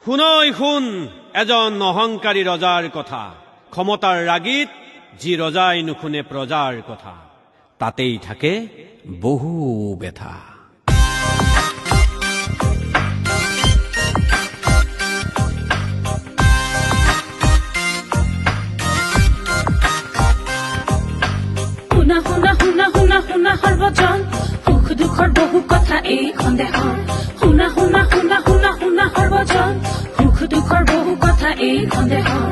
শুনৈ শুন এজন অহংকাৰী ৰজাৰ কথা, ক্ষমতাৰ ৰাগীত যি ৰজাই নুশুনে প্ৰজাৰ কথা, তাতেই থাকে বহু ব্যথা। শুনা শুনা শুনা শুনা শুনা সৰ্বজন, সুখ দুখৰ বহু কথা এই সন্দেহৰ। শুনা শুনা শুনা শুনা শুনা সৰ্বজন, সুখ দুখৰ বহু কথা এই সন্দেহৰ।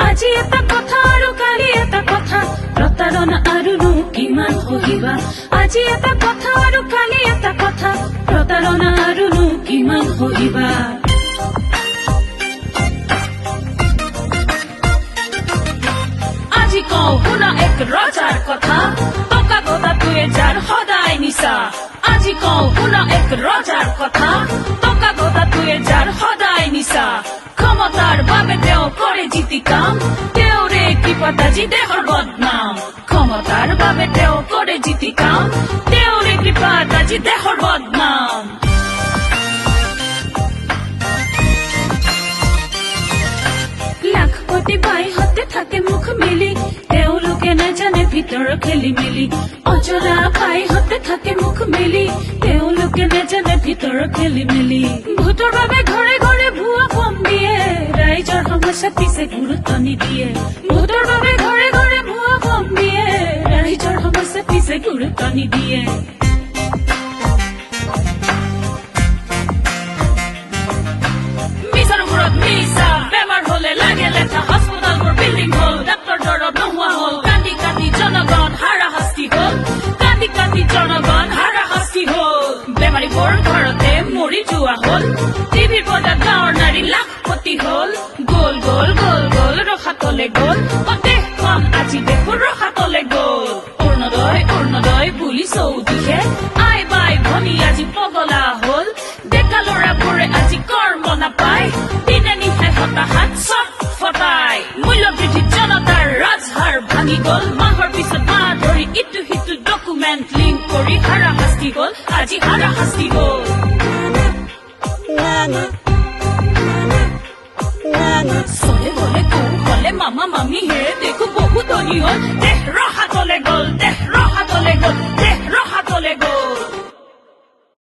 আজি এটা কথা আৰু কালি এটা কথা, প্ৰতাৰণা আৰুনো কিমান সহিবা। আজি এটা কথা আৰু কালি এটা কথা, প্ৰতাৰণা আৰুনো কিমান সহিবা। আজি কওঁ শুনা এক ৰজাৰ কথা, টকা গদাটোৱে যাৰ সদায় নিচা। আজি কওঁ শুনা এক ৰজাৰ কথা, টকা গদাটোৱে যাৰ সদায় নিচা। ক্ষমতাৰ বাবে তেওঁ কৰে জিতি কাম, তেওঁৰে কৃপাত আজি দেশৰ বদনাম। ক্ষমতাৰ বাবে তেওঁ কৰে জিতি কাম, তেওঁৰে কৃপাত আজি দেশৰ বদনাম। লাখপতি বাইহঁতে থাকে মুখ মেলি, তেওঁলোকে নাজানে ভিতৰৰ খেলি মেলি। অজলা বাইহঁতে থাকে মুখ মেলি, তেওঁলোকে নাজানে ভিতৰৰ খেলি মেলি। ভোটৰ বাবে ঘৰে ঘৰে ভুৱা ফৰ্ম দিয়ে, ৰাইজৰ সমস্যা পিছে গুৰুত্ব নিদিয়ে। ভোটৰ বাবে ঘৰে ঘৰে ভুৱা ফৰ্ম দিয়ে, ৰাইজৰ সমস্যা পিছে গুৰুত্ব নিদিয়ে। মিছাৰ ওপৰত মিছা, বেমাৰ হলে লাগে লেঠা, হস্পিতালবোৰ বিল্ডিং হল, ডাক্তৰ দৰৱ নোহোৱা হল। কান্দি কান্দি জনগণ হাৰাশাস্তি হল, কান্দি কান্দি জনগণ হাৰাশাস্তি হল। বেমাৰীবোৰ ঘৰতে মৰি যোৱা হল, টিভিৰ পৰ্দাত গাঁৱৰ নাৰী লাখপতি হল। গল গল গল গল ৰসাতলে গল, দেশখন আজি দেখোন ৰসাতলে গল। অৰুণোদয় অৰুণোদয় বুলি চৌদিশে আই বাই ভনী আজি পগলা হল। ডেকা লৰাবোৰে আজি কৰ্ম নাপায়, দিনে নিশাই হতাশাত চট ফটাই। মূল্য বৃদ্ধিত জনতাৰ ৰাজহাৰ ভাঙি গল, মাহৰ পিছত মাহ ধৰি ইটো সিটো ডকুমেণ্ট লিংক কৰি হাৰাশাস্তি হল, আজি হাৰাশাস্তি হল। চলে গলে কোন হলে মামা মামী হে দেখো বহুত ধনী হল। দেশ ৰসাতলে গল, দেশ ৰসাতলে গল, দেশ ৰসাতলে গল।